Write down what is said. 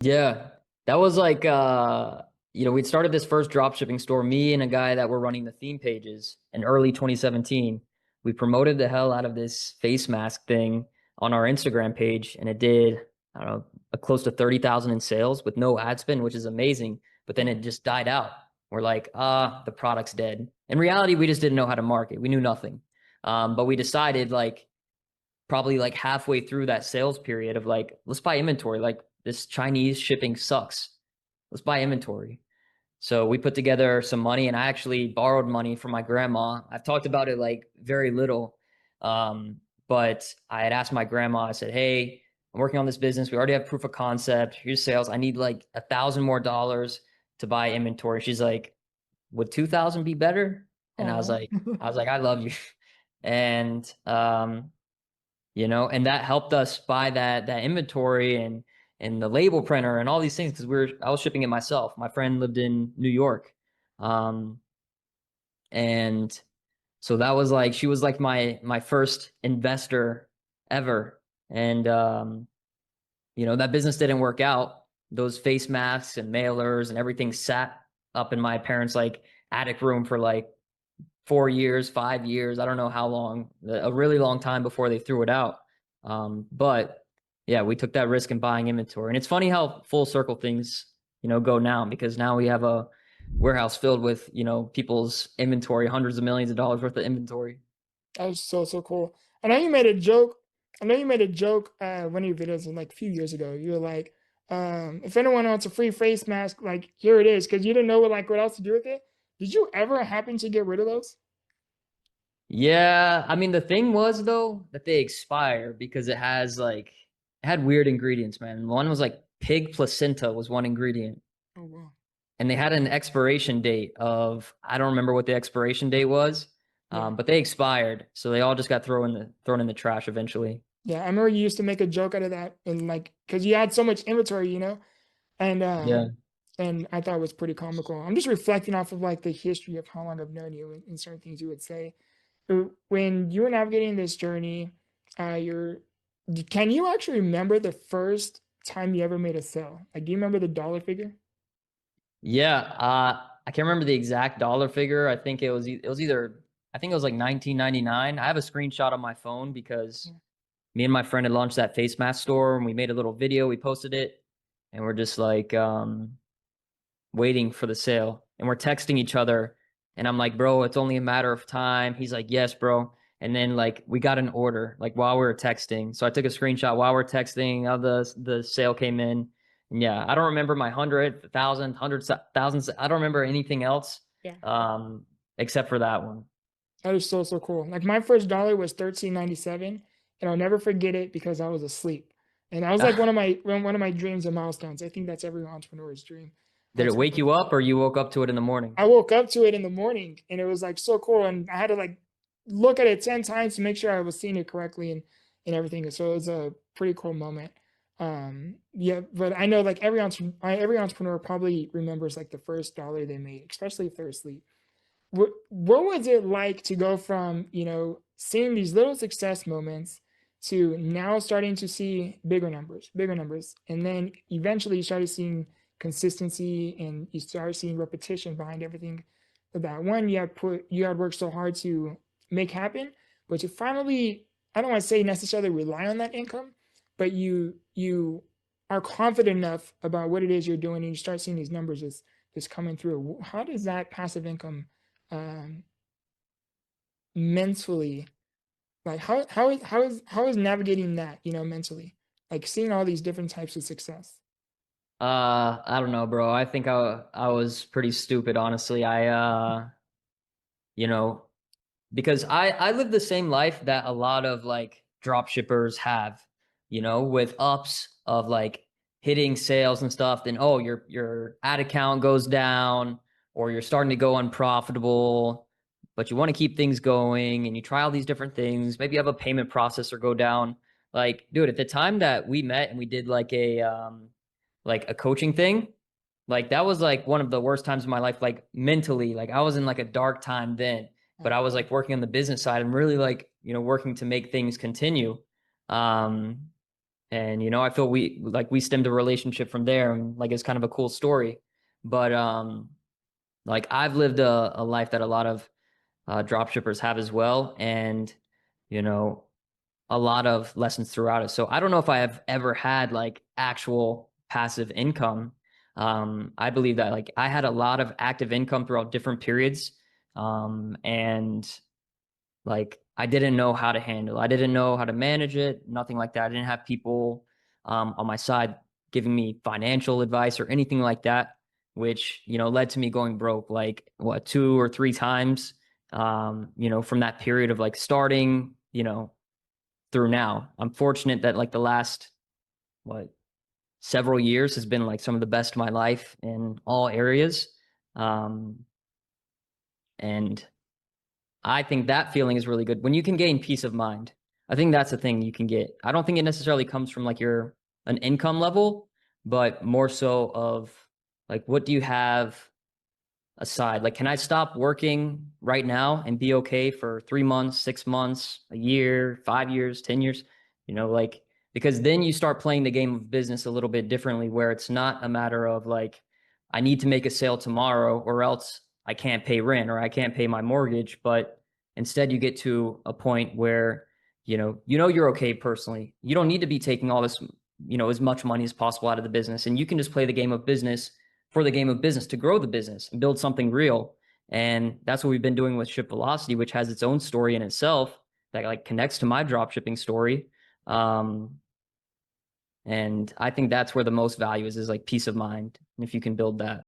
Yeah, that was like we'd started this first drop shipping store, me and a guy that were running the theme pages in early 2017. We promoted the hell out of this face mask thing on our Instagram page, and it did, I don't know, close to 30,000 in sales with no ad spend, which is amazing. But then it just died out. We're like, the product's dead. In reality, we just didn't know how to market. We knew nothing. But we decided like probably like halfway through that sales period of like, let's buy inventory. Like this Chinese shipping sucks. Let's buy inventory. So we put together some money and I actually borrowed money from my grandma. I've talked about it like very little. Um, but I had asked my grandma, I said, hey, I'm working on this business. We already have proof of concept. Here's sales. I need like $1,000 more to buy inventory. She's like, would 2,000 be better? And Oh, I was like, I love you. And and that helped us buy that inventory and the label printer and all these things because I was shipping it myself. My friend lived in New York. Um, and so that was like she was like my first investor ever. And that business didn't work out. Those face masks and mailers and everything sat up in my parents' like attic room for like 4 years, 5 years. I don't know how long, a really long time before they threw it out. But yeah, we took that risk in buying inventory. And it's funny how full circle things, go now because now we have a warehouse filled with, people's inventory, hundreds of millions of dollars worth of inventory. that was so cool. I know you made a joke. I know you made a joke one of your videos like a few years ago. You were like, if anyone wants a free face mask, like here it is, because you didn't know what else to do with it. Did you ever happen to get rid of those? Yeah, I mean the thing was though that they expire because it had weird ingredients, man. One was like pig placenta was one ingredient. Oh wow. And they had an expiration date of I don't remember what the expiration date was, Yeah. but they expired, so they all just got thrown in the trash eventually. Yeah. I remember you used to make a joke out of that and like because you had so much inventory, and Yeah. and I thought it was pretty comical. I'm just reflecting off of like the history of how long I've known you and certain things you would say. When you were navigating this journey, you're can you actually remember the first time you ever made a sale? Like, do you remember the dollar figure? Yeah, I can't remember the exact dollar figure. It was either I think it was like 1999. I have a screenshot on my phone because me and my friend had launched that face mask store and we made a little video, we posted it, and we're just like waiting for the sale and we're texting each other and I'm like, bro, it's only a matter of time. He's like, yes, bro. And then like we got an order like while we were texting. So I took a screenshot while we're texting how the sale came in. And yeah, I don't remember my hundred, thousand, hundreds, thousands. I don't remember anything else Yeah. um except for that one. That is so cool. Like my first dollar was 13.97, and I'll never forget it because I was asleep. And that was like one of my dreams and milestones. I think that's every entrepreneur's dream. Did it To wake you up or you woke up to it in the morning? I woke up to it in the morning and it was like so cool. And I had to like look at it 10 times to make sure I was seeing it correctly and everything. So it was a pretty cool moment. Yeah, but I know like every entrepreneur probably remembers like the first dollar they made, especially if they're asleep. What was it like to go from, seeing these little success moments to now starting to see bigger numbers, and then eventually you started seeing consistency and you started seeing repetition behind everything that one you had worked so hard to make happen, but you finally, I don't want to say necessarily rely on that income, but you are confident enough about what it is you're doing and you start seeing these numbers just coming through. How does that passive income um, mentally, like how is navigating that, mentally, like seeing all these different types of success? I don't know, bro. I think I was pretty stupid, honestly. You know, because I live the same life that a lot of like drop shippers have, with ups of like hitting sales and stuff, then oh, your ad account goes down or you're starting to go unprofitable, but you want to keep things going and you try all these different things. Maybe you have a payment processor go down. Like, dude, at the time that we met and we did like a coaching thing, like that was like one of the worst times of my life, like mentally. Like I was in like a dark time then, but I was like working on the business side and really like, working to make things continue. Um, And I feel we stemmed a relationship from there, and like it's kind of a cool story. But like I've lived a life that a lot of drop shippers have as well, and you know a lot of lessons throughout it. So I don't know if I have ever had like actual passive income. I believe that like I had a lot of active income throughout different periods. And like I didn't know how to handle it. I didn't know how to manage it, nothing like that. I didn't have people on my side giving me financial advice or anything like that, which, led to me going broke like what, 2 or 3 times, from that period of like starting, through now. I'm fortunate that like the last, what, several years has been like some of the best of my life in all areas. Um, and I think that feeling is really good when you can gain peace of mind. I think that's the thing you can get. I don't think it necessarily comes from like an income level, but more so of like, what do you have aside? Like, can I stop working right now and be okay for 3 months, 6 months, a year, 5 years, 10 years? Like, because then you start playing the game of business a little bit differently, where it's not a matter of like, I need to make a sale tomorrow or else I can't pay rent or I can't pay my mortgage. But instead, you get to a point where, you're okay personally. You don't need to be taking all this, as much money as possible out of the business. And you can just play the game of business for the game of business to grow the business and build something real. And that's what we've been doing with Ship Velocity, which has its own story in itself that like connects to my drop shipping story. Um, and I think that's where the most value is like peace of mind. And if you can build that.